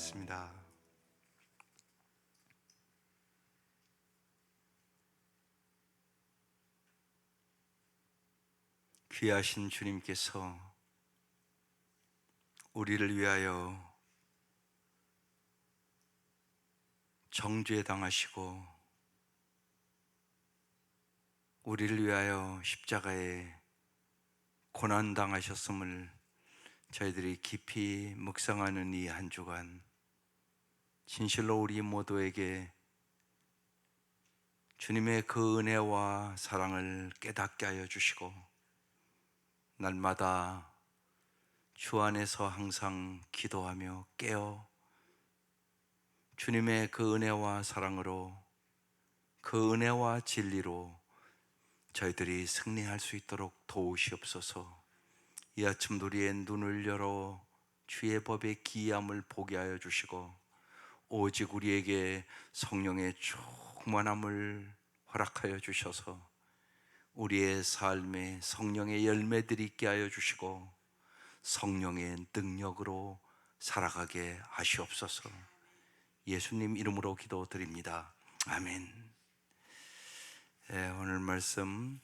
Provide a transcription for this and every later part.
기도하겠습니다. 귀하신 주님께서 우리를 위하여 정죄 당하시고 우리를 위하여 십자가에 고난 당하셨음을 저희들이 깊이 묵상하는 이 한 주간, 진실로 우리 모두에게 주님의 그 은혜와 사랑을 깨닫게 하여 주시고, 날마다 주 안에서 항상 기도하며 깨어 주님의 그 은혜와 사랑으로, 그 은혜와 진리로 저희들이 승리할 수 있도록 도우시옵소서. 이 아침도 우리의 눈을 열어 주의 법의 기이함을 보게 하여 주시고, 오직 우리에게 성령의 충만함을 허락하여 주셔서 우리의 삶에 성령의 열매들이 있게 하여 주시고 성령의 능력으로 살아가게 하시옵소서. 예수님 이름으로 기도드립니다. 아멘. 오늘 말씀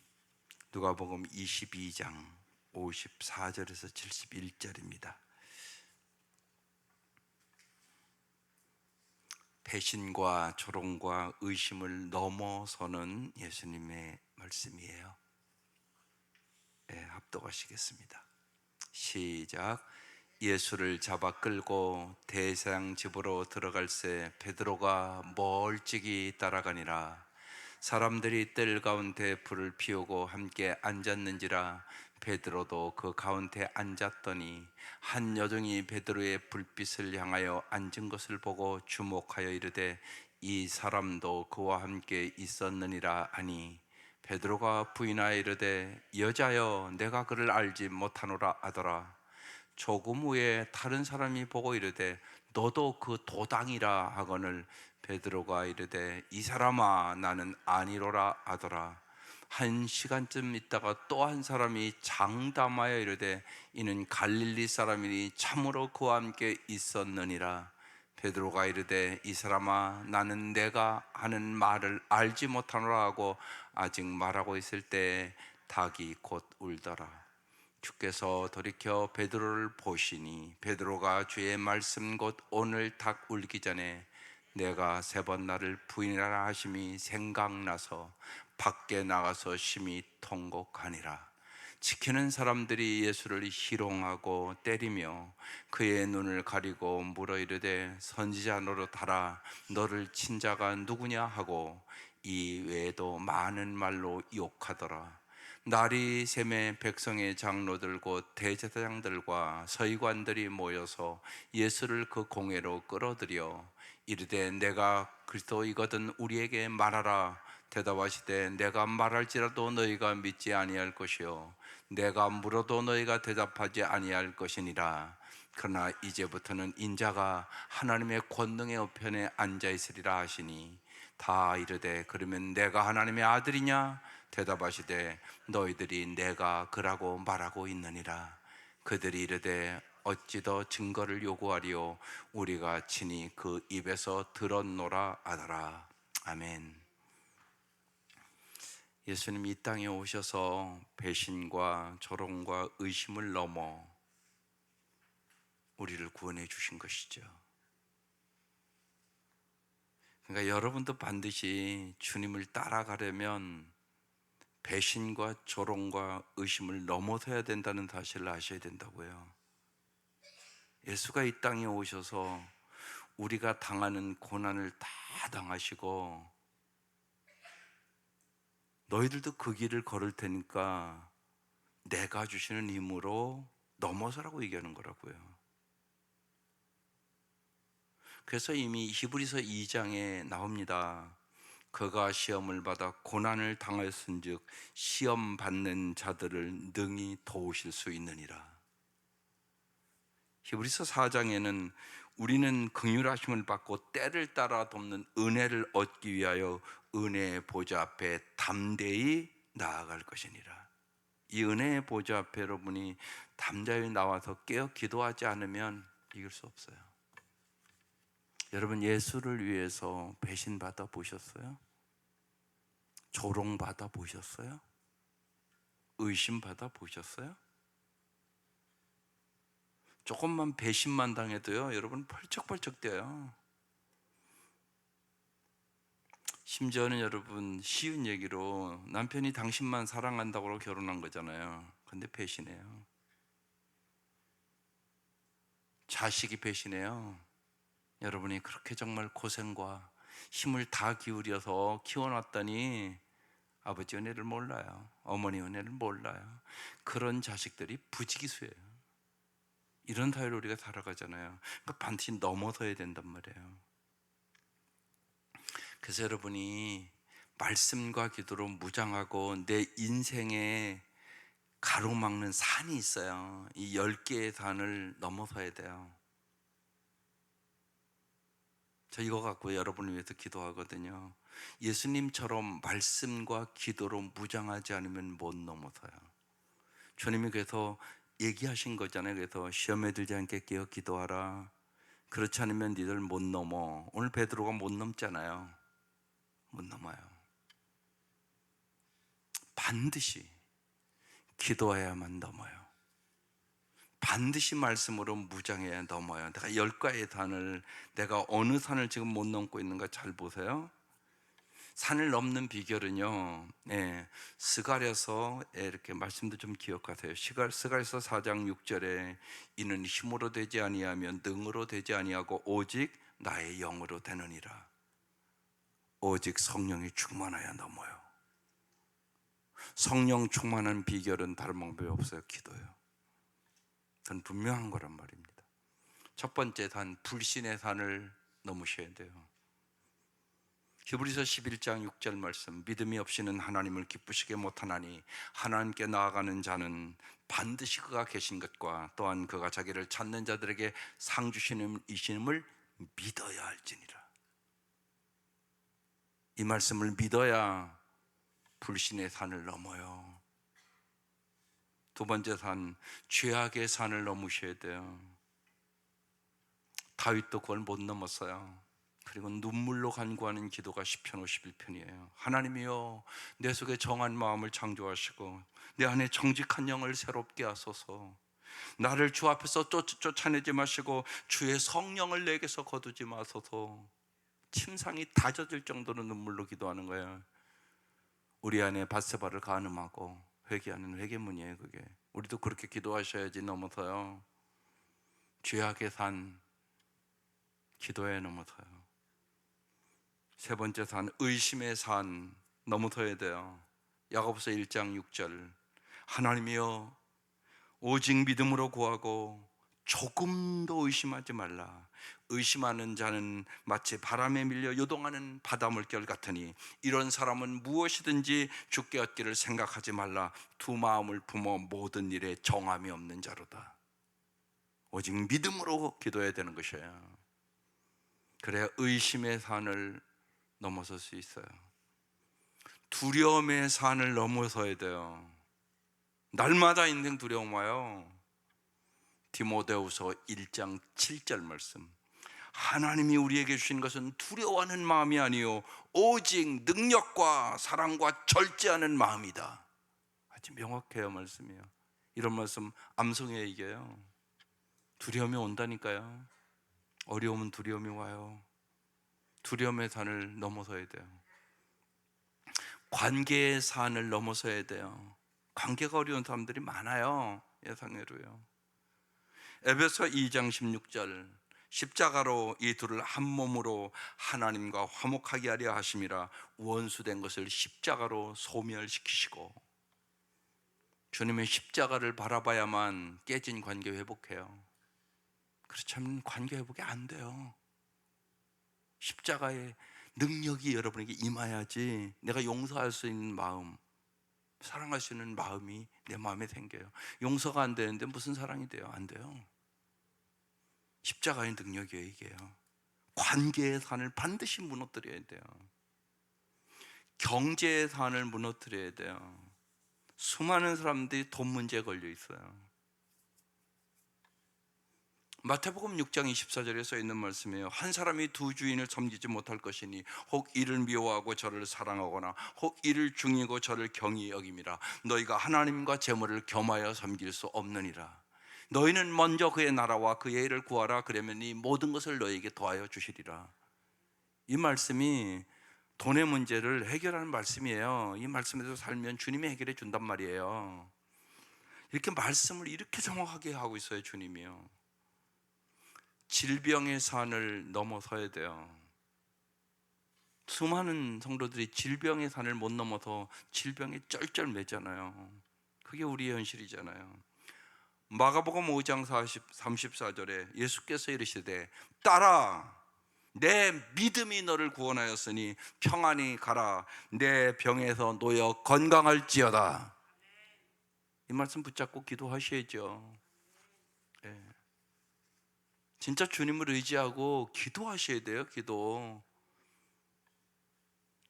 누가복음 22장 54절에서 71절입니다. 배신과 조롱과 의심을 넘어서는 예수님의 말씀이에요. 합독하시겠습니다. 시작. 예수를 잡아 끌고 대제사장 집으로 들어갈새 베드로가 멀찍이 따라가니라. 사람들이 뜰 가운데 불을 피우고 함께 앉았는지라. 베드로도 그 가운데 앉았더니 한 여종이 베드로의 불빛을 향하여 앉은 것을 보고 주목하여 이르되 이 사람도 그와 함께 있었느니라 하니, 베드로가 부인하여 이르되 여자여, 내가 그를 알지 못하노라 하더라. 조금 후에 다른 사람이 보고 이르되 너도 그 도당이라 하거늘 베드로가 이르되 이 사람아, 나는 아니로라 하더라. 한 시간쯤 있다가 또 한 사람이 장담하여 이르되 이는 갈릴리 사람이니 참으로 그와 함께 있었느니라. 베드로가 이르되 이 사람아, 나는 내가 하는 말을 알지 못하노라 하고 아직 말하고 있을 때 닭이 곧 울더라. 주께서 돌이켜 베드로를 보시니 베드로가 주의 말씀 곧 오늘 닭 울기 전에 내가 3번 나를 부인하라 하심이 생각나서 밖에 나가서 심히 통곡하니라. 지키는 사람들이 예수를 희롱하고 때리며 그의 눈을 가리고 물어 이르되 선지자 노릇하라, 너를 친 자가 누구냐 하고 이 외에도 많은 말로 욕하더라. 날이 새매 백성의 장로들 곧 대제사장들과 서기관들이 모여서 예수를 그 공회로 끌어들여 이르되 내가 그리스도이거든 우리에게 말하라. 대답하시되 내가 말할지라도 너희가 믿지 아니할 것이요 내가 물어도 너희가 대답하지 아니할 것이니라. 그러나 이제부터는 인자가 하나님의 권능의 우편에 앉아 있으리라 하시니, 다 이르되 그러면 내가 하나님의 아들이냐? 대답하시되 너희들이 내가 그라고 말하고 있느니라. 그들이 이르되 어찌 더 증거를 요구하리요? 우리가 친히 그 입에서 들었노라 하더라. 아멘. 예수님이 이 땅에 오셔서 배신과 조롱과 의심을 넘어 우리를 구원해 주신 것이죠. 그러니까 여러분도 반드시 주님을 따라가려면 배신과 조롱과 의심을 넘어서야 된다는 사실을 아셔야 된다고요. 예수가 이 땅에 오셔서 우리가 당하는 고난을 다 당하시고 너희들도 그 길을 걸을 테니까 내가 주시는 힘으로 넘어서라고 얘기하는 거라고요. 그래서 이미 히브리서 2장에 나옵니다. 그가 시험을 받아 고난을 당하였은즉 시험 받는 자들을 능히 도우실 수 있느니라. 히브리서 4장에는 우리는 긍휼하심을 받고 때를 따라 돕는 은혜를 얻기 위하여 은혜의 보좌 앞에 담대히 나아갈 것이니라. 이 은혜의 보좌 앞에 여러분이 담대히 나와서 깨어 기도하지 않으면 이길 수 없어요. 여러분, 예수를 위해서 배신받아 보셨어요? 조롱받아 보셨어요? 의심받아 보셨어요? 조금만 배신만 당해도요, 여러분 펄쩍펄쩍 뛰어요. 심지어는 여러분, 쉬운 얘기로 남편이 당신만 사랑한다고 결혼한 거잖아요. 근데 배신해요. 자식이 배신해요. 여러분이 그렇게 정말 고생과 힘을 다 기울여서 키워놨더니 아버지 은혜를 몰라요. 어머니 은혜를 몰라요. 그런 자식들이 부지기수예요. 이런 사회로 우리가 살아가잖아요. 그러니까 반드시 넘어서야 된단 말이에요. 그래서 여러분이 말씀과 기도로 무장하고 내 인생에 가로막는 산이 있어요. 이 10개의 산을 넘어서야 돼요. 저 이거 갖고 여러분을 위해서 기도하거든요. 예수님처럼 말씀과 기도로 무장하지 않으면 못 넘어서요. 주님이 그래서 얘기하신 거잖아요. 그래서 시험에 들지 않게 깨어 기도하라. 그렇지 않으면 니들 못 넘어. 오늘 베드로가 못 넘잖아요. 못 넘어요. 반드시 기도해야만 넘어요. 반드시 말씀으로 무장해야 넘어요. 내가 10가의 산을, 내가 어느 산을 지금 못 넘고 있는가 잘 보세요. 산을 넘는 비결은요, 스가랴서 이렇게 말씀도 좀 기억하세요. 스가랴서 4장 6절에 이는 힘으로 되지 아니하면 능으로 되지 아니하고 오직 나의 영으로 되느니라. 오직 성령이 충만하여 넘어요. 성령 충만한 비결은 다른 방법이 없어요. 기도예요. 그건 분명한 거란 말입니다. 첫 번째 산, 불신의 산을 넘으셔야 돼요. 히브리서 11장 6절 말씀, 믿음이 없이는 하나님을 기쁘시게 못하나니 하나님께 나아가는 자는 반드시 그가 계신 것과 또한 그가 자기를 찾는 자들에게 상 주시는 이심을 믿어야 할지니라. 이 말씀을 믿어야 불신의 산을 넘어요. 두 번째 산, 죄악의 산을 넘으셔야 돼요. 다윗도 그걸 못 넘었어요. 그리고 눈물로 간구하는 기도가 시편 51편이에요. 하나님이여, 내 속에 정한 마음을 창조하시고 내 안에 정직한 영을 새롭게 하소서. 나를 주 앞에서 쫓아내지 마시고 주의 성령을 내게서 거두지 마소서. 침상이 다 젖을 정도로 눈물로 기도하는 거예요. 우리 안에 밧세바를 간음하고 회개하는 회개문이에요. 그게 우리도 그렇게 기도하셔야지 넘어서요. 죄악의 산, 기도에 넘어서요. 세 번째 산, 의심의 산 넘어서야 돼요. 야고보서 1장 6절, 하나님이여 오직 믿음으로 구하고 조금도 의심하지 말라. 의심하는 자는 마치 바람에 밀려 요동하는 바다 물결 같으니 이런 사람은 무엇이든지 주께 얻기를 생각하지 말라. 두 마음을 품어 모든 일에 정함이 없는 자로다. 오직 믿음으로 기도해야 되는 것이에요. 그래야 의심의 산을 넘어설 수 있어요. 두려움의 산을 넘어서야 돼요. 날마다 인생 두려움 와요. 디모데후서 1장 7절 말씀, 하나님이 우리에게 주신 것은 두려워하는 마음이 아니요 오직 능력과 사랑과 절제하는 마음이다. 아주 명확해요. 말씀이에요. 이런 말씀 암송해 이겨요. 두려움이 온다니까요. 어려움은 두려움이 와요. 두려움의 산을 넘어서야 돼요. 관계의 산을 넘어서야 돼요. 관계가 어려운 사람들이 많아요. 예상외로요. 에베소 2장 16절, 십자가로 이 둘을 한 몸으로 하나님과 화목하게 하려 하심이라. 원수된 것을 십자가로 소멸시키시고, 주님의 십자가를 바라봐야만 깨진 관계 회복해요. 그렇지 않으면 관계 회복이 안 돼요. 십자가의 능력이 여러분에게 임해야지 내가 용서할 수 있는 마음, 사랑할 수 있는 마음이 내 마음에 생겨요. 용서가 안 되는데 무슨 사랑이 돼요? 안 돼요. 십자가의 능력이에요. 이게요. 관계의 산을 반드시 무너뜨려야 돼요. 경제의 산을 무너뜨려야 돼요. 수많은 사람들이 돈 문제에 걸려 있어요. 마태복음 6장 24절에 써 있는 말씀이에요. 한 사람이 두 주인을 섬기지 못할 것이니 혹 이를 미워하고 저를 사랑하거나 혹 이를 중이고 저를 경히 여김이라. 너희가 하나님과 재물을 겸하여 섬길 수 없느니라. 너희는 먼저 그의 나라와 그의 일을 구하라. 그러면 이 모든 것을 너희에게 더하여 주시리라. 이 말씀이 돈의 문제를 해결하는 말씀이에요. 이 말씀에서 살면 주님이 해결해 준단 말이에요. 이렇게 말씀을 이렇게 정확하게 하고 있어요, 주님이요. 질병의 산을 넘어서야 돼요. 수많은 성도들이 질병의 산을 못 넘어서 질병에 쩔쩔매잖아요. 그게 우리의 현실이잖아요. 마가복음 5장 34절에 예수께서 이르시되 따라 내 믿음이 너를 구원하였으니 평안히 가라. 내 병에서 놓여 건강할지어다. 이 말씀 붙잡고 기도하셔야죠. 네. 진짜 주님을 의지하고 기도하셔야 돼요. 기도.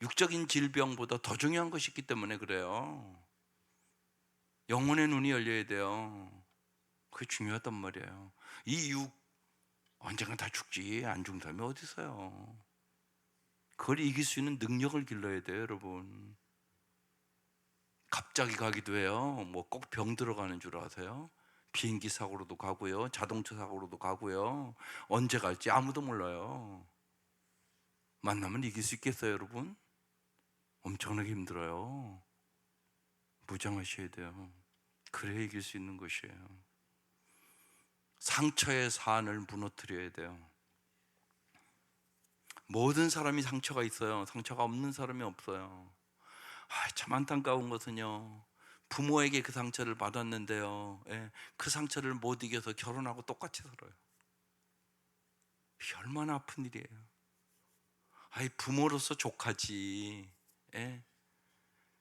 육적인 질병보다 더 중요한 것이 있기 때문에 그래요. 영혼의 눈이 열려야 돼요. 그게 중요하단 말이에요. 이 육 언젠가 다 죽지. 안 죽는 사람이 어디 있어요. 그걸 이길 수 있는 능력을 길러야 돼요, 여러분. 갑자기 가기도 해요. 뭐 꼭 병 들어가는 줄 아세요? 비행기 사고로도 가고요. 자동차 사고로도 가고요. 언제 갈지 아무도 몰라요. 만나면 이길 수 있겠어요, 여러분? 엄청나게 힘들어요. 무장하셔야 돼요. 그래야 이길 수 있는 것이에요. 상처의 산을 무너뜨려야 돼요. 모든 사람이 상처가 있어요. 상처가 없는 사람이 없어요. 참 안타까운 것은요, 부모에게 그 상처를 받았는데요, 그 상처를 못 이겨서 결혼하고 똑같이 살아요. 얼마나 아픈 일이에요. 부모로서 족하지,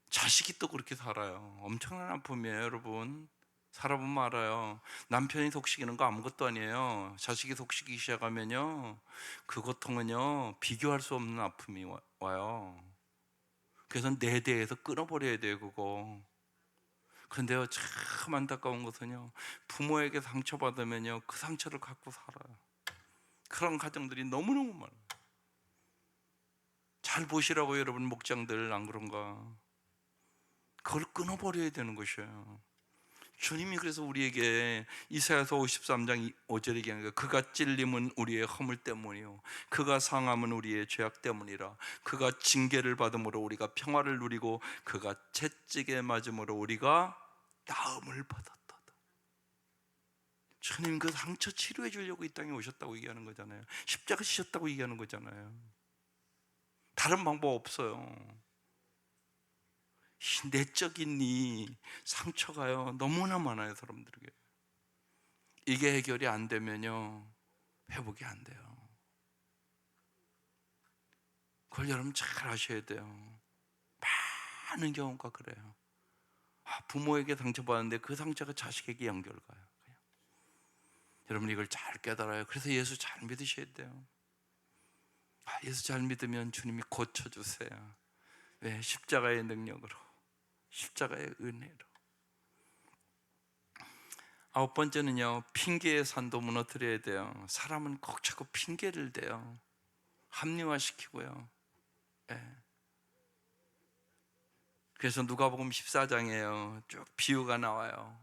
자식이 또 그렇게 살아요. 엄청난 아픔이에요, 여러분. 살아보면 알아요. 남편이 속시키는 거 아무것도 아니에요. 자식이 속시키기 시작하면요, 그 고통은요 비교할 수 없는 아픔이 와요. 그래서 내 대에서 끊어버려야 돼요, 그거. 그런데요, 참 안타까운 것은요, 부모에게 상처받으면요 그 상처를 갖고 살아요. 그런 가정들이 너무너무 많아요. 잘 보시라고요, 여러분. 목장들 안 그런가? 그걸 끊어버려야 되는 것이에요. 주님이 그래서 우리에게 이사야서 53장 5절에 얘기하는 거예요. 그가 찔림은 우리의 허물 때문이요 그가 상함은 우리의 죄악 때문이라. 그가 징계를 받음으로 우리가 평화를 누리고 그가 채찍에 맞음으로 우리가 나음을 받았다. 주님 그 상처 치료해 주려고 이 땅에 오셨다고 얘기하는 거잖아요. 십자가 지셨다고 얘기하는 거잖아요. 다른 방법 없어요. 내적인 이 상처가요 너무나 많아요, 사람들에게. 이게 해결이 안 되면요 회복이 안 돼요. 그걸 여러분 잘 아셔야 돼요. 많은 경우가 그래요. 부모에게 상처받았는데 그 상처가 자식에게 연결가요. 여러분 이걸 잘 깨달아요. 그래서 예수 잘 믿으셔야 돼요. 예수 잘 믿으면 주님이 고쳐주세요. 왜? 십자가의 능력으로, 십자가의 은혜로. 아홉 번째는요, 핑계의 산도 무너뜨려야 돼요. 사람은 꼭 자꾸 핑계를 대요. 합리화시키고요. 그래서 누가복음 14장에요 쭉 비유가 나와요.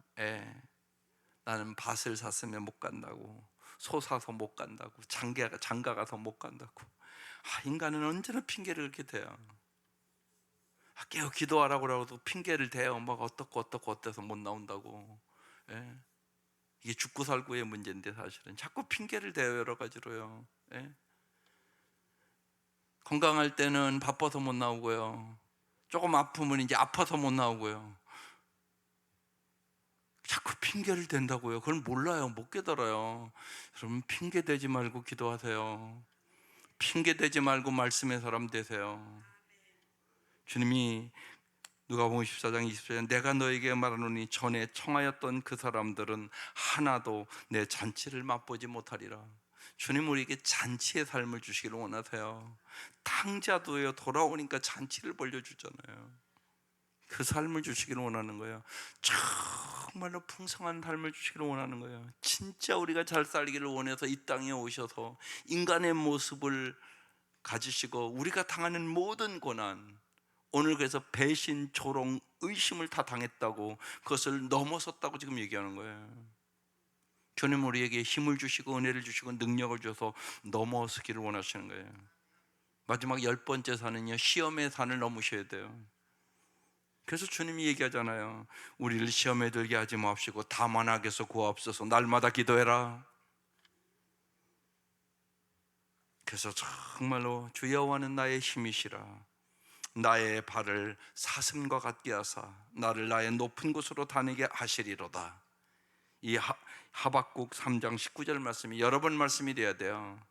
나는 밭을 샀으면 못 간다고, 소 사서 못 간다고, 장가 가서 못 간다고. 인간은 언제나 핑계를 이렇게 대요. 깨어 기도하라고 하고도 핑계를 대요. 막 어떻고 어때서 못 나온다고. 이게 죽고 살고의 문제인데 사실은 자꾸 핑계를 대요, 여러 가지로요. 건강할 때는 바빠서 못 나오고요. 조금 아프면 이제 아파서 못 나오고요. 자꾸 핑계를 댄다고요. 그걸 몰라요. 못 깨달아요. 여러분 핑계 대지 말고 기도하세요. 핑계 대지 말고 말씀의 사람 되세요. 주님이 누가복음 14장 24절 내가 너에게 말하노니 전에 청하였던 그 사람들은 하나도 내 잔치를 맛보지 못하리라. 주님 우리에게 잔치의 삶을 주시기를 원하세요. 탕자도요 돌아오니까 잔치를 벌려주잖아요. 그 삶을 주시기를 원하는 거예요. 정말로 풍성한 삶을 주시기를 원하는 거예요. 진짜 우리가 잘 살기를 원해서 이 땅에 오셔서 인간의 모습을 가지시고 우리가 당하는 모든 고난, 오늘 그래서 배신, 조롱, 의심을 다 당했다고, 그것을 넘어섰다고 지금 얘기하는 거예요. 주님 우리에게 힘을 주시고 은혜를 주시고 능력을 줘서 넘어서기를 원하시는 거예요. 마지막 10번째 산은요, 시험의 산을 넘으셔야 돼요. 그래서 주님이 얘기하잖아요. 우리를 시험에 들게 하지 마옵시고 다만 악에서 구하옵소서. 날마다 기도해라. 그래서 정말로 주 여호와는 나의 힘이시라. 나의 발을 사슴과 같게 하사 나를 나의 높은 곳으로 다니게 하시리로다. 이 하박국 3장 19절 말씀이 여러 번 말씀이 돼야 돼요.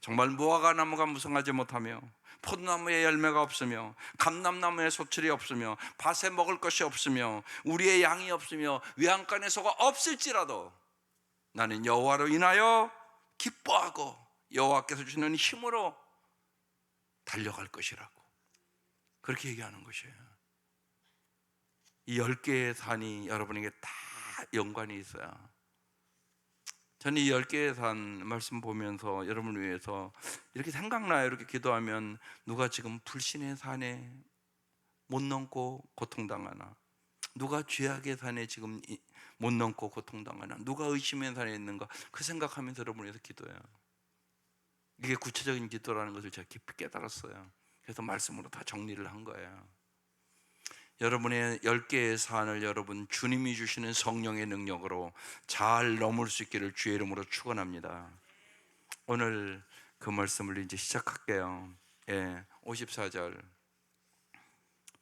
정말 무화과 나무가 무성하지 못하며 포도나무에 열매가 없으며 감람나무에 소출이 없으며 밭에 먹을 것이 없으며 우리의 양이 없으며 외양간에 소가 없을지라도 나는 여호와로 인하여 기뻐하고 여호와께서 주시는 힘으로 달려갈 것이라고, 그렇게 얘기하는 것이에요. 이 10개의 산이 여러분에게 다 연관이 있어요. 저는 이 10개의 산 말씀 보면서 여러분을 위해서 이렇게 생각나요. 이렇게 기도하면 누가 지금 불신의 산에 못 넘고 고통당하나, 누가 죄악의 산에 지금 못 넘고 고통당하나, 누가 의심의 산에 있는가, 그 생각하면서 여러분을 위해서 기도해요. 이게 구체적인 기도라는 것을 제가 깊이 깨달았어요. 그래서 말씀으로 다 정리를 한 거예요. 여러분의 10개의 산을 여러분 주님이 주시는 성령의 능력으로 잘 넘을 수 있기를 주의 이름으로 축원합니다. 오늘 그 말씀을 이제 시작할게요. 54절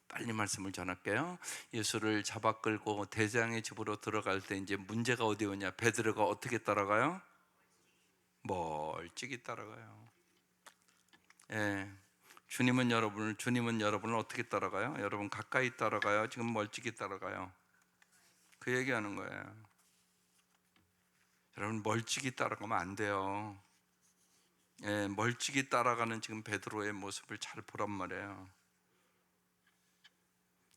빨리 말씀을 전할게요. 예수를 잡아 끌고 대장의 집으로 들어갈 때 이제 문제가 어디 오냐? 베드로가 어떻게 따라가요? 멀찍이 따라가요. 주님은 여러분을 어떻게 따라가요? 여러분 가까이 따라가요? 지금 멀찍이 따라가요? 그 얘기하는 거예요. 여러분 멀찍이 따라가면 안 돼요. 멀찍이 따라가는 지금 베드로의 모습을 잘 보란 말이에요.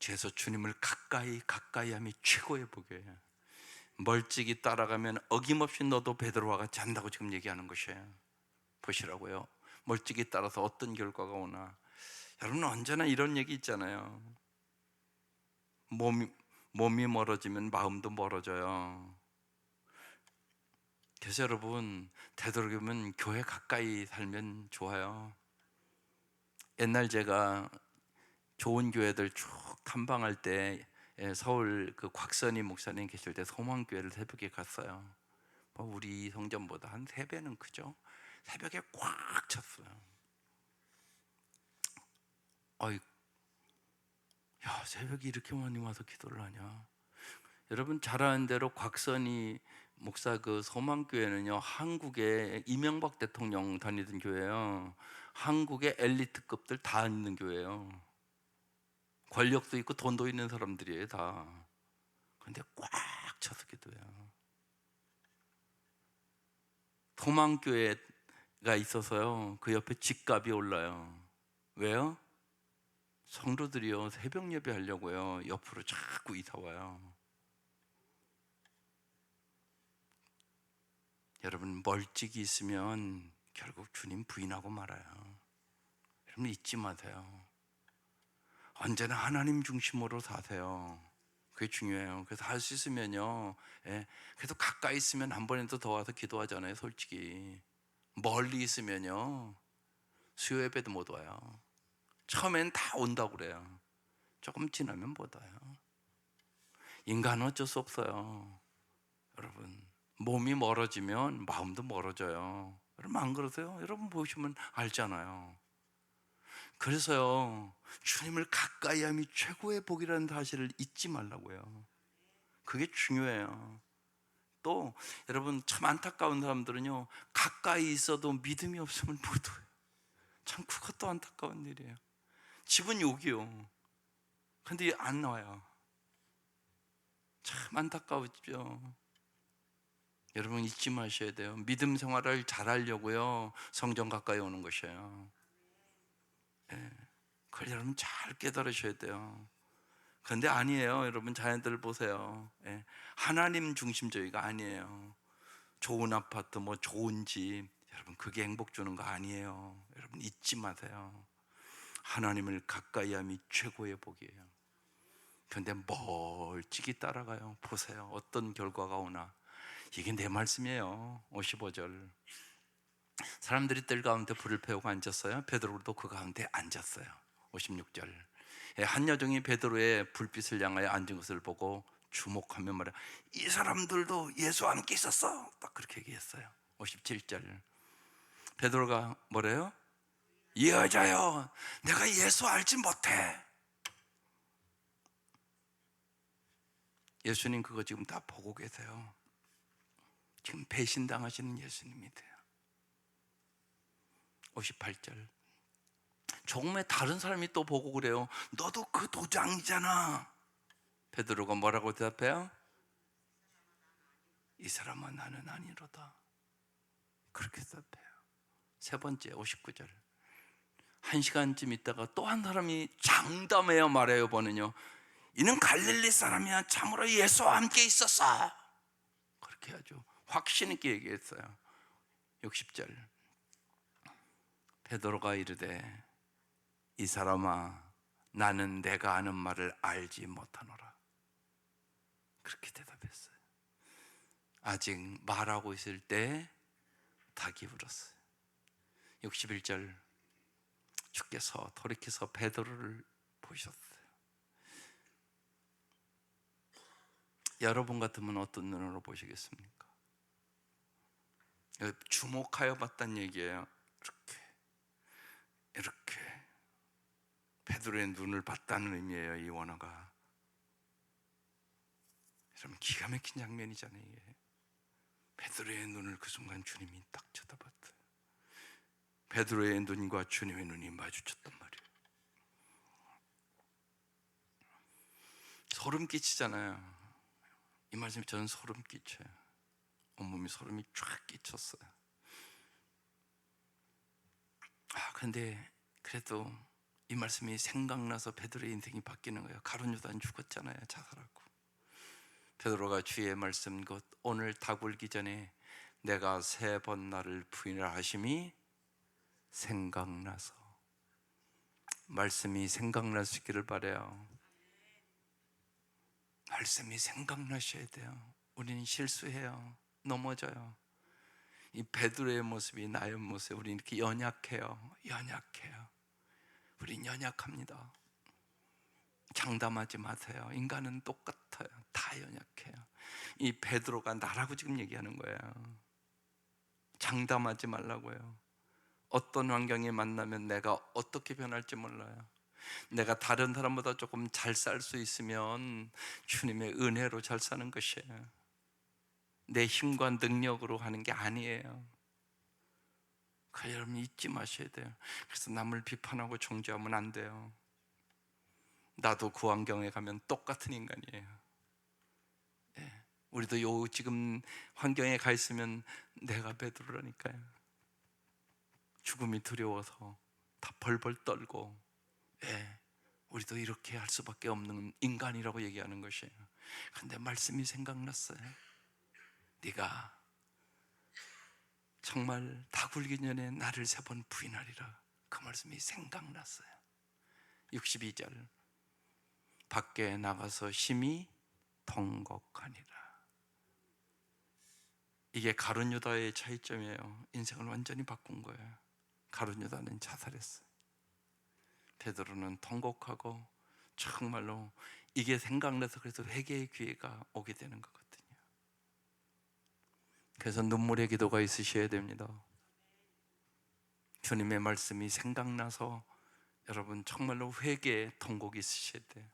그래서 주님을 가까이 함이 최고의 복이에요. 멀찍이 따라가면 어김없이 너도 베드로와 같이 한다고 지금 얘기하는 것이에요. 보시라고요. 멀찍이 따라서 어떤 결과가 오나. 여러분 언제나 이런 얘기 있잖아요. 몸이 멀어지면 마음도 멀어져요. 그래서 여러분 되도록이면 교회 가까이 살면 좋아요. 옛날 제가 좋은 교회들 쭉 탐방할 때 서울 그 곽선희 목사님 계실 때 소망교회를 새벽에 갔어요. 우리 성전보다 한 3배는 크죠. 새벽에 꽉 찼어요. 새벽에 이렇게 많이 와서 기도를 하냐. 여러분 잘 아는 대로 곽선희 목사 그 소망교회는요, 한국에 이명박 대통령 다니던 교회예요. 한국의 엘리트급들 다 있는 교회예요. 권력도 있고 돈도 있는 사람들이에요 다. 그런데 꽉 차서 기도해요. 소망교회가 있어서요, 그 옆에 집값이 올라요. 왜요? 성도들이요 새벽 예배 하려고요 옆으로 자꾸 이사 와요. 여러분 멀찍이 있으면 결국 주님 부인하고 말아요. 여러분 잊지 마세요. 언제나 하나님 중심으로 사세요. 그게 중요해요. 그래서 할 수 있으면요, 그래도 가까이 있으면 한 번에도 더 와서 기도하잖아요. 솔직히 멀리 있으면요 수요 예배도 못 와요. 처음엔 다 온다고 그래요. 조금 지나면 못 와요. 인간은 어쩔 수 없어요. 여러분 몸이 멀어지면 마음도 멀어져요. 여러분 안 그러세요? 여러분 보시면 알잖아요. 그래서요 주님을 가까이 함이 최고의 복이라는 사실을 잊지 말라고요. 그게 중요해요. 또 여러분 참 안타까운 사람들은요 가까이 있어도 믿음이 없으면 못 와요. 참 그것도 안타까운 일이에요. 집은 여기요. 근데 안 나와요. 참 안타까웠죠. 여러분 잊지 마셔야 돼요. 믿음 생활을 잘하려고요 성전 가까이 오는 것이에요. 그걸 여러분 잘 깨달으셔야 돼요. 그런데 아니에요. 여러분, 자녀들 보세요. 예. 하나님 중심주의가 아니에요. 좋은 아파트, 뭐 좋은 집, 여러분 그게 행복 주는 거 아니에요. 여러분 잊지 마세요. 하나님을 가까이 함이 최고의 복이에요. 그런데 멀찍이 따라가요. 보세요, 어떤 결과가 오나. 이게 내 말씀이에요. 55절. 사람들이 뜰 가운데 불을 피우고 앉았어요. 베드로도 그 가운데 앉았어요. 56절. 한 여종이 베드로의 불빛을 향하여 앉은 것을 보고 주목하며 말해, 이 사람들도 예수와 함께 있었어. 딱 그렇게 얘기했어요. 57절. 베드로가 뭐래요? 이 여자요, 내가 예수 알지 못해. 예수님 그거 지금 다 보고 계세요. 지금 배신당하시는 예수님이 돼요. 58절. 조금에 다른 사람이 또 보고 그래요. 너도 그 도장이잖아. 베드로가 뭐라고 대답해요? 이 사람아, 나는 아니로다. 그렇게 대답해요. 세 번째, 59절. 1시간쯤 있다가 또 한 사람이 장담해요, 말해요. 보는요, 이는 갈릴리 사람이야. 참으로 예수와 함께 있었어. 그렇게 아주 확신 있게 얘기했어요. 60절. 베드로가 이르되, 이 사람아, 나는 내가 하는 말을 알지 못하노라. 그렇게 대답했어요. 아직 말하고 있을 때 닭이 울었어요. 61절. 주께서 돌이켜서 베드로를 보셨어요. 여러분 같으면 어떤 눈으로 보시겠습니까? 주목하여 봤다는 얘기예요. 이렇게 베드로의 눈을 봤다는 의미예요. 이 원어가. 여러분, 기가 막힌 장면이잖아요. 이게. 베드로의 눈을 그 순간 주님이 딱 쳐다봤어요. 베드로의 눈과 주님의 눈이 마주쳤단 말이에요. 소름 끼치잖아요. 이 말씀이 저는 소름 끼쳐요. 온몸이 소름이 쫙 끼쳤어요. 그런데 그래도 이 말씀이 생각나서 베드로의 인생이 바뀌는 거예요. 가룟 유다는 죽었잖아요, 자살하고. 베드로가 주의 말씀, 곧 오늘 닭 울기 전에 내가 3번 나를 부인을 하심이 생각나서. 말씀이 생각날 수 있기를 바라요. 말씀이 생각나셔야 돼요. 우리는 실수해요. 넘어져요. 이 베드로의 모습이 나의 모습. 우리는 이렇게 연약해요. 우린 연약합니다. 장담하지 마세요. 인간은 똑같아요. 다 연약해요. 이 베드로가 나라고 지금 얘기하는 거예요. 장담하지 말라고요. 어떤 환경에 만나면 내가 어떻게 변할지 몰라요. 내가 다른 사람보다 조금 잘 살 수 있으면 주님의 은혜로 잘 사는 것이에요. 내 힘과 능력으로 하는 게 아니에요. 그 여러분 잊지 마셔야 돼요. 그래서 남을 비판하고 정죄하면 안 돼요. 나도 그 환경에 가면 똑같은 인간이에요. 우리도 요 지금 환경에 가 있으면 내가 베드로라니까요. 죽음이 두려워서 다 벌벌 떨고, 우리도 이렇게 할 수밖에 없는 인간이라고 얘기하는 것이에요. 그런데 말씀이 생각났어요. 네가 정말 다 굴기 전에 나를 3번 부인하리라. 그 말씀이 생각났어요. 62절. 밖에 나가서 심히 통곡하니라. 이게 가룟 유다의 차이점이에요. 인생을 완전히 바꾼 거예요. 가룟 유다는 자살했어요. 베드로는 통곡하고 정말로 이게 생각나서 그래서 회개의 기회가 오게 되는 거거든요. 그래서 눈물의 기도가 있으셔야 됩니다. 주님의 말씀이 생각나서 여러분 정말로 회개의 통곡이 있으셔야 돼요.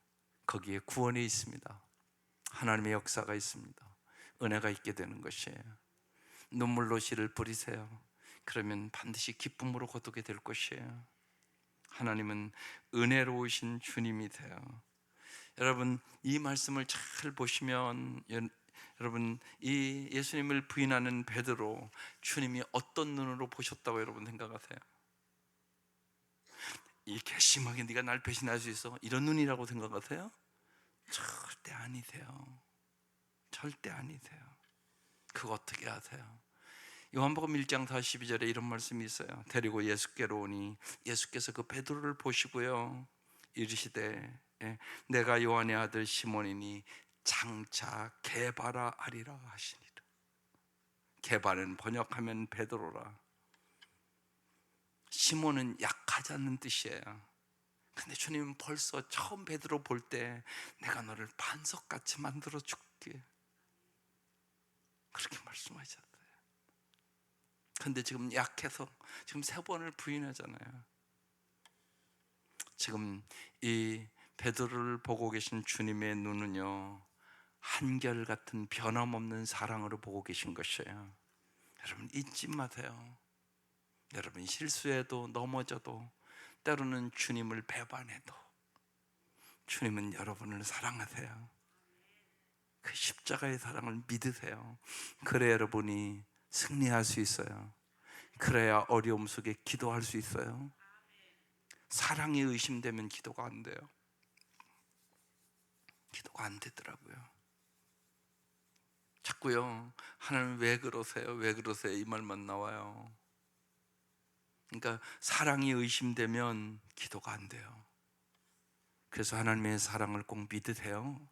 거기에 구원이 있습니다. 하나님의 역사가 있습니다. 은혜가 있게 되는 것이에요. 눈물로 씨를 뿌리세요. 그러면 반드시 기쁨으로 거두게 될 것이에요. 하나님은 은혜로우신 주님이 돼요. 여러분 이 말씀을 잘 보시면 여러분 이 예수님을 부인하는 베드로, 주님이 어떤 눈으로 보셨다고 여러분 생각하세요? 이 괘씸하게 네가 날 배신할 수 있어? 이런 눈이라고 생각하세요? 절대 아니세요. 절대 아니세요. 그거 어떻게 아세요? 요한복음 1장 42절에 이런 말씀이 있어요. 데리고 예수께로 오니 예수께서 그 베드로를 보시고요 이르시되 내가 요한의 아들 시몬이니 장차 게바라 하리라 하시니라. 게바는 번역하면 베드로라. 시몬은 약하지 않는 뜻이에요. 근데 주님은 벌써 처음 베드로 볼 때 내가 너를 반석같이 만들어 줄게, 그렇게 말씀하셨어요. 근데 지금 약해서 지금 3번을 부인하잖아요. 지금 이 베드로를 보고 계신 주님의 눈은요, 한결같은 변함없는 사랑으로 보고 계신 것이에요. 여러분 잊지 마세요. 여러분 실수해도 넘어져도 때로는 주님을 배반해도 주님은 여러분을 사랑하세요. 그 십자가의 사랑을 믿으세요. 그래야 여러분이 승리할 수 있어요. 그래야 어려움 속에 기도할 수 있어요. 사랑이 의심되면 기도가 안 돼요. 기도가 안 되더라고요. 자꾸요, 하나님 왜 그러세요? 왜 그러세요? 이 말만 나와요. 그러니까 사랑이 의심되면 기도가 안 돼요. 그래서 하나님의 사랑을 꼭 믿으세요.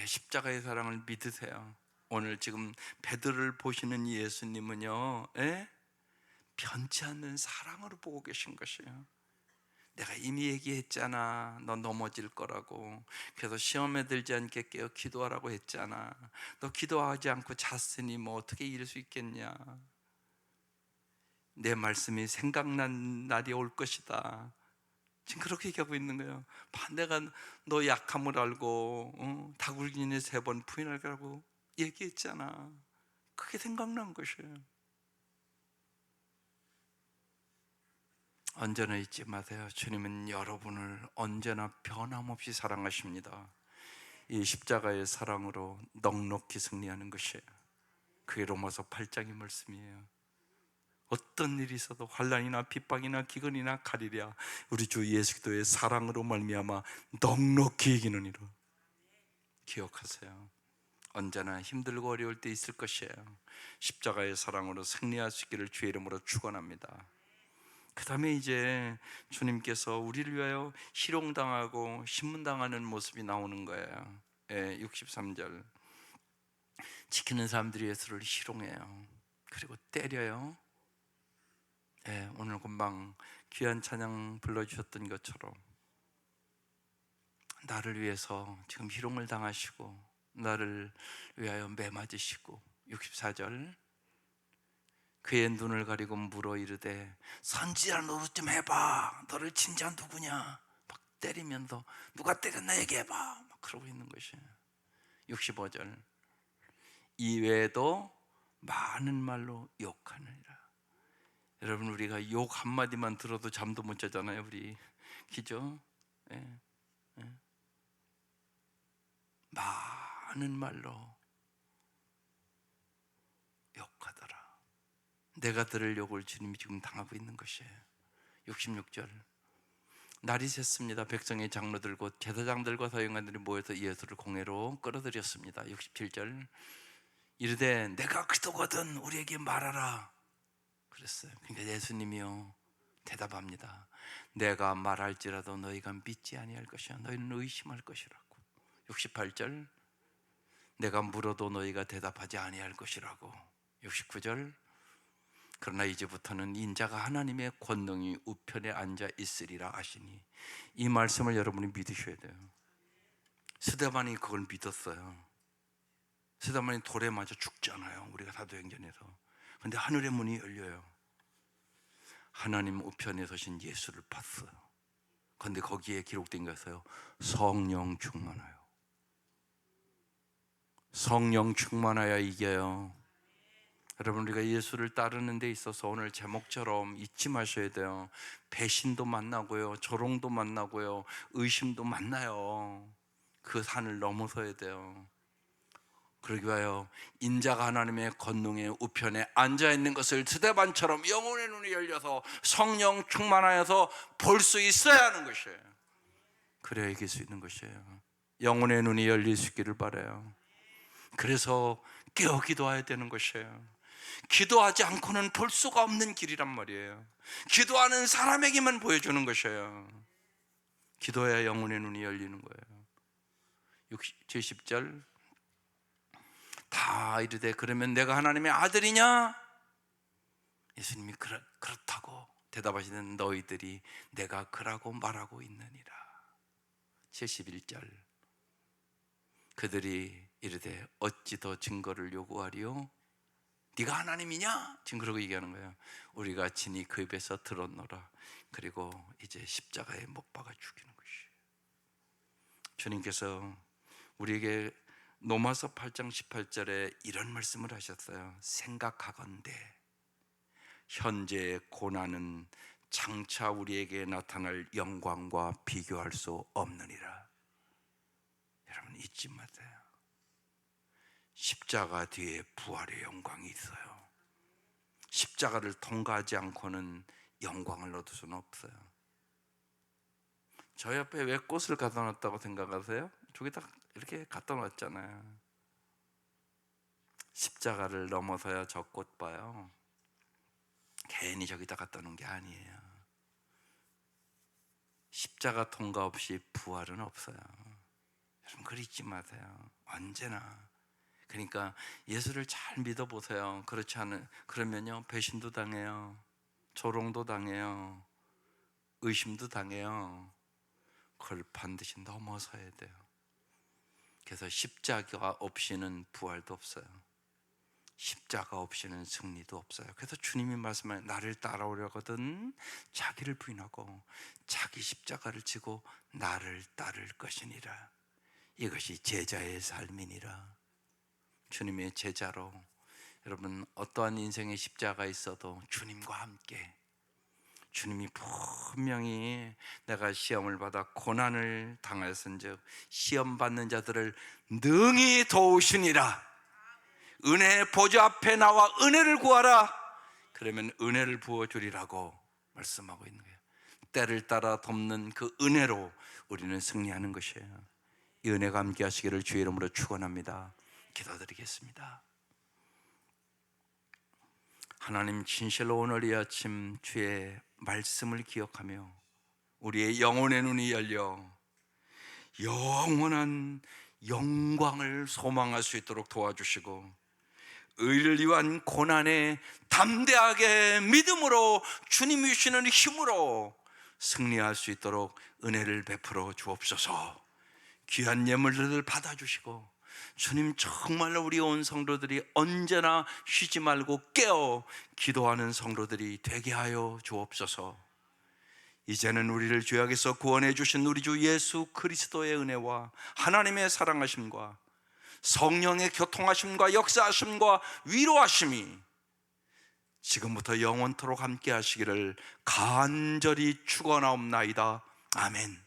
십자가의 사랑을 믿으세요. 오늘 지금 베드로를 보시는 예수님은요, 변치 않는 사랑으로 보고 계신 것이에요. 내가 이미 얘기했잖아, 너 넘어질 거라고. 그래서 시험에 들지 않게 깨어 기도하라고 했잖아. 너 기도하지 않고 잤으니 뭐 어떻게 이길 수 있겠냐. 내 말씀이 생각난 날이 올 것이다. 지금 그렇게 얘기하고 있는 거예요. 내가 너 약함을 알고 다굴기니 3번 부인할 거라고 얘기했잖아. 그게 생각난 것이에요. 언제나 잊지 마세요. 주님은 여러분을 언제나 변함없이 사랑하십니다. 이 십자가의 사랑으로 넉넉히 승리하는 것이에요. 그게 로마서 8장의 말씀이에요. 어떤 일이 있어도 환난이나 핍박이나 기근이나 칼이랴 우리 주 예수 그리스도의 사랑으로 말미암아 넉넉히 이기느니라. 기억하세요. 언제나 힘들고 어려울 때 있을 것이에요. 십자가의 사랑으로 승리할 수 있기를 주의 이름으로 축원합니다. 그 다음에 이제 주님께서 우리를 위하여 희롱당하고 신문당하는 모습이 나오는 거예요. 63절 지키는 사람들이 예수를 희롱해요. 그리고 때려요. 오늘 금방 귀한 찬양 불러주셨던 것처럼 나를 위해서 지금 희롱을 당하시고 나를 위하여 매맞으시고 64절 그의 눈을 가리고 물어 이르되 선지자 노릇 좀 해봐. 너를 친 자 누구냐. 막 때리면서 누가 때렸나 얘기해봐. 막 그러고 있는 것이에요. 65절 이외에도 많은 말로 욕하느니라. 여러분 우리가 욕 한마디만 들어도 잠도 못 자잖아요. 우리 그죠? 많은 말로 욕하더라. 내가 들을 욕을 주님이 지금 당하고 있는 것이에요. 66절 날이 샜습니다. 백성의 장로들과 제사장들과 서기관들이 모여서 예수를 공회로 끌어들였습니다. 67절 이르되 내가 그도거든 우리에게 말하라 그랬어요. 그러니까 예수님이요 대답합니다. 내가 말할지라도 너희가 믿지 아니할 것이야. 너희는 의심할 것이라고. 68절 내가 물어도 너희가 대답하지 아니할 것이라고. 69절 그러나 이제부터는 인자가 하나님의 권능이 우편에 앉아 있으리라 하시니 이 말씀을 여러분이 믿으셔야 돼요. 스데반이 그걸 믿었어요. 스데반이 돌에 맞아 죽잖아요. 우리가 사도행전에서. 근데 하늘의 문이 열려요. 하나님 우편에 서신 예수를 봤어요. 그런데 거기에 기록된 것이요 성령 충만하여. 성령 충만하여 이겨요. 여러분 우리가 예수를 따르는 데 있어서 오늘 제목처럼 잊지 마셔야 돼요. 배신도 만나고요, 조롱도 만나고요, 의심도 만나요. 그 산을 넘어서야 돼요. 그러기 위하여 인자가 하나님의 권능의 우편에 앉아있는 것을 스데반처럼 영혼의 눈이 열려서 성령 충만하여서 볼 수 있어야 하는 것이에요. 그래야 이길 수 있는 것이에요. 영혼의 눈이 열릴 수 있기를 바라요. 그래서 깨어 기도해야 되는 것이에요. 기도하지 않고는 볼 수가 없는 길이란 말이에요. 기도하는 사람에게만 보여주는 것이에요. 기도해야 영혼의 눈이 열리는 거예요. 70절 다 이르되 그러면 내가 하나님의 아들이냐? 예수님이 그렇다고 대답하시는 너희들이 내가 그라고 말하고 있느니라. 71절 그들이 이르되 어찌 더 증거를 요구하리요? 네가 하나님이냐? 지금 그러고 얘기하는 거예요. 우리가 친히 그 입에서 들었노라. 그리고 이제 십자가에 못 박아 죽이는 것이에요. 주님께서 우리에게 로마서 8장 18절에 이런 말씀을 하셨어요. 생각하건대 현재의 고난은 장차 우리에게 나타날 영광과 비교할 수 없느니라. 여러분 잊지 마세요. 십자가 뒤에 부활의 영광이 있어요. 십자가를 통과하지 않고는 영광을 얻을 수는 없어요. 저 옆에 왜 꽃을 갖다 놨다고 생각하세요? 저기다 이렇게 갖다 놨잖아요. 십자가를 넘어서야 저 꽃 봐요. 괜히 저기다 갖다 놓은 게 아니에요. 십자가 통과 없이 부활은 없어요. 여러분 그걸 잊지 마세요. 언제나. 그러니까 예수를 잘 믿어보세요. 그렇지 않은 그러면요 배신도 당해요. 조롱도 당해요. 의심도 당해요. 그걸 반드시 넘어서야 돼요. 그래서 십자가 없이는 부활도 없어요. 십자가 없이는 승리도 없어요. 그래서 주님이 말씀하신 나를 따라오려거든 자기를 부인하고 자기 십자가를 지고 나를 따를 것이니라. 이것이 제자의 삶이니라. 주님의 제자로 여러분 어떠한 인생의 십자가 있어도 주님과 함께 주님이 분명히 내가 시험을 받아 고난을 당하였은즉 시험 받는 자들을 능히 도우시니라. 은혜의 보좌 앞에 나와 은혜를 구하라. 그러면 은혜를 부어주리라고 말씀하고 있는 거예요. 때를 따라 돕는 그 은혜로 우리는 승리하는 것이에요. 이 은혜가 함께 하시기를 주의 이름으로 축원합니다. 기도드리겠습니다. 하나님 진실로 오늘 이 아침 주의 말씀을 기억하며 우리의 영혼의 눈이 열려 영원한 영광을 소망할 수 있도록 도와주시고 의를 위한 고난에 담대하게 믿음으로 주님이 주시는 힘으로 승리할 수 있도록 은혜를 베풀어 주옵소서. 귀한 예물들을 받아주시고 주님 정말로 우리 온 성도들이 언제나 쉬지 말고 깨어 기도하는 성도들이 되게 하여 주옵소서. 이제는 우리를 죄악에서 구원해 주신 우리 주 예수 그리스도의 은혜와 하나님의 사랑하심과 성령의 교통하심과 역사하심과 위로하심이 지금부터 영원토록 함께 하시기를 간절히 축원하옵나이다. 아멘.